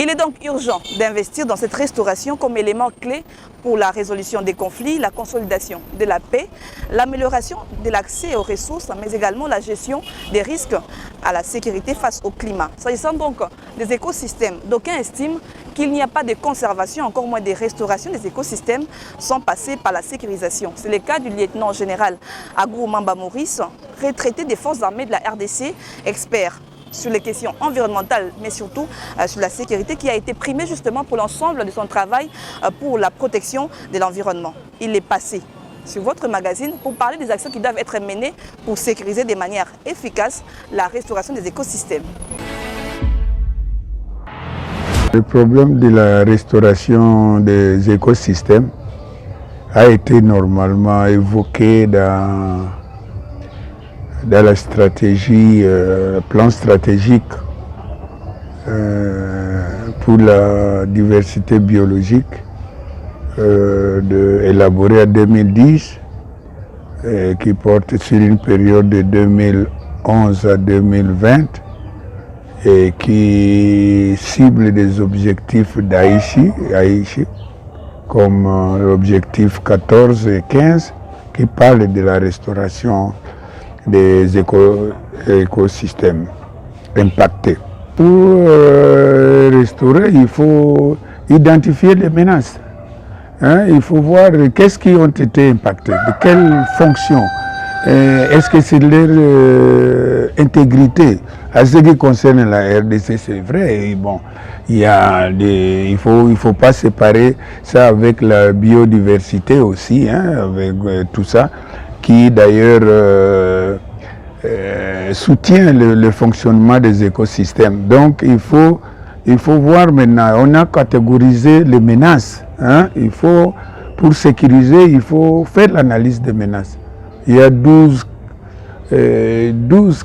Il est donc urgent d'investir dans cette restauration comme élément clé pour la résolution des conflits, la consolidation de la paix, l'amélioration de l'accès aux ressources, mais également la gestion des risques à la sécurité face au climat. S'agissant donc des écosystèmes, d'aucuns estiment qu'il n'y a pas de conservation, encore moins de restauration des écosystèmes sans passer par la sécurisation. C'est le cas du lieutenant-général Agou Mamba Maurice, retraité des forces armées de la RDC, expert sur les questions environnementales, mais surtout sur la sécurité, qui a été primé justement pour l'ensemble de son travail pour la protection de l'environnement. Il est passé sur votre magazine pour parler des actions qui doivent être menées pour sécuriser de manière efficace la restauration des écosystèmes. Le problème de la restauration des écosystèmes a été normalement évoqué dans la stratégie, plan stratégique pour la diversité biologique élaboré en 2010, qui porte sur une période de 2011 à 2020 et qui cible des objectifs d'Aichi, comme l'objectif 14 et 15, qui parle de la restauration des écosystèmes impactés. Pour restaurer, il faut identifier les menaces. Il faut voir qu'est-ce qui ont été impactés, de quelle fonction. Est-ce que c'est leur intégrité? À ce qui concerne la RDC, c'est vrai. Et bon, il faut pas séparer ça avec la biodiversité aussi, avec tout ça, qui d'ailleurs soutient le fonctionnement des écosystèmes. Donc il faut voir maintenant, on a catégorisé les menaces. Pour sécuriser, il faut faire l'analyse des menaces. Il y a 12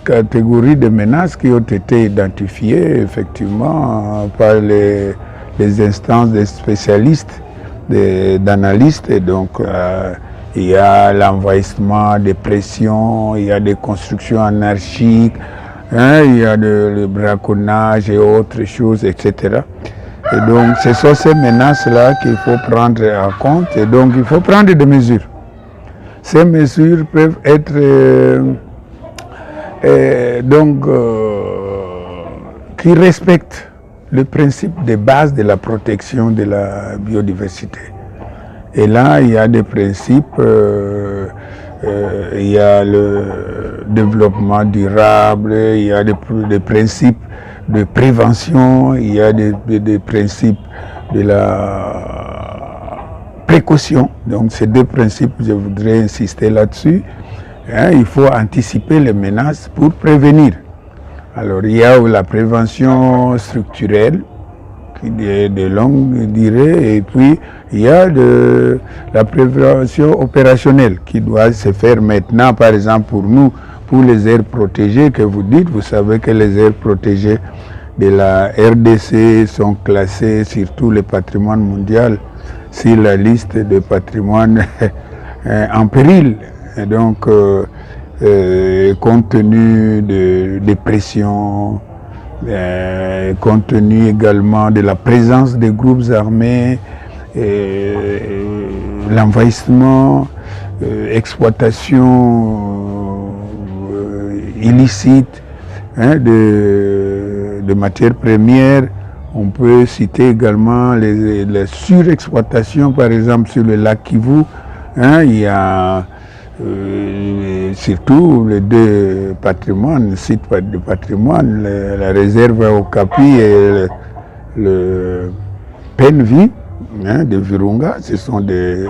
catégories de menaces qui ont été identifiées effectivement par les instances des spécialistes, d'analystes. Et donc, il y a l'envahissement des pressions, il y a des constructions anarchiques, il y a le braconnage et autres choses, etc. Et donc, ce sont ces menaces-là qu'il faut prendre en compte. Et donc, il faut prendre des mesures. Ces mesures peuvent être qui respectent le principe de base de la protection de la biodiversité. Et là, il y a des principes, il y a le développement durable, il y a des principes de prévention, il y a des principes de la précaution. Donc ces deux principes, je voudrais insister là-dessus. Il faut anticiper les menaces pour prévenir. Alors il y a la prévention structurelle, qui est de longue durée, et puis il y a la prévention opérationnelle qui doit se faire maintenant, par exemple pour nous, pour les aires protégées que vous dites. Vous savez que les aires protégées de la RDC sont classées sur tous les patrimoines mondiaux, sur la liste des patrimoines en péril. Et donc, compte tenu des pressions, compte tenu également de la présence des groupes armés, l'envahissement, exploitation illicite de matières premières. On peut citer également la surexploitation, par exemple sur le lac Kivu. Il y a surtout les deux patrimoines, sites de patrimoine, la réserve à Okapi et le Penvi de Virunga. Ce sont deux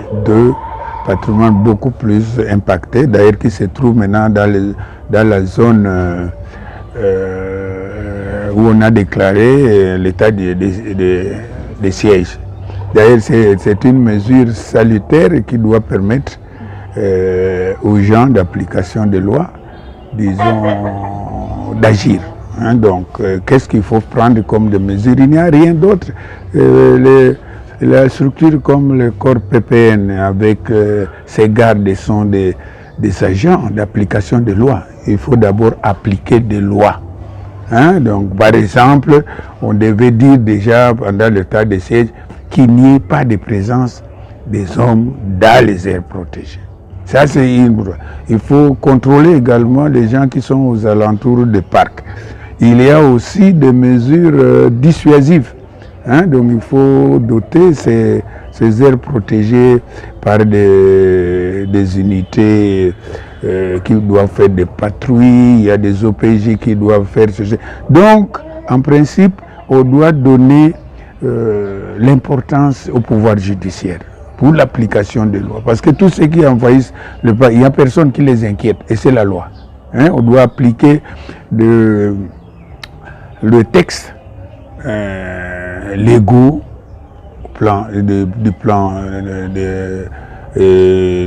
patrimoines beaucoup plus impactés, d'ailleurs qui se trouvent maintenant dans la zone où on a déclaré l'état de siège. D'ailleurs, c'est une mesure salutaire qui doit permettre aux gens d'application des lois, disons, d'agir. Donc, qu'est-ce qu'il faut prendre comme des mesures? Il n'y a rien d'autre. La structure comme le corps PPN, avec ses gardes, sont des agents d'application des lois. Il faut d'abord appliquer des lois. Hein? Donc, par exemple, on devait dire déjà pendant le temps de siège qu'il n'y ait pas de présence des hommes dans les aires protégées. Ça, c'est il faut contrôler également les gens qui sont aux alentours des parcs. Il y a aussi des mesures dissuasives. Hein? Donc, il faut doter ces aires protégées par des unités qui doivent faire des patrouilles, il y a des OPJ qui doivent faire ce genre. Donc, en principe, on doit donner l'importance au pouvoir judiciaire pour l'application des lois. Parce que tous ceux qui envahissent le pays, il n'y a personne qui les inquiète, et c'est la loi. Hein? On doit appliquer le texte légaux du plan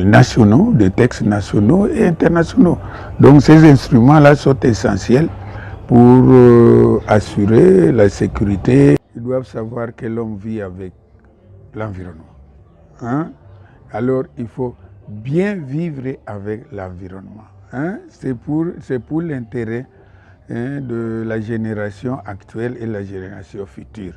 nationaux, des textes nationaux et internationaux. Donc ces instruments-là sont essentiels pour assurer la sécurité. Ils doivent savoir que l'homme vit avec l'environnement. Hein? Alors il faut bien vivre avec l'environnement. Hein? C'est pour l'intérêt de la génération actuelle et la génération future.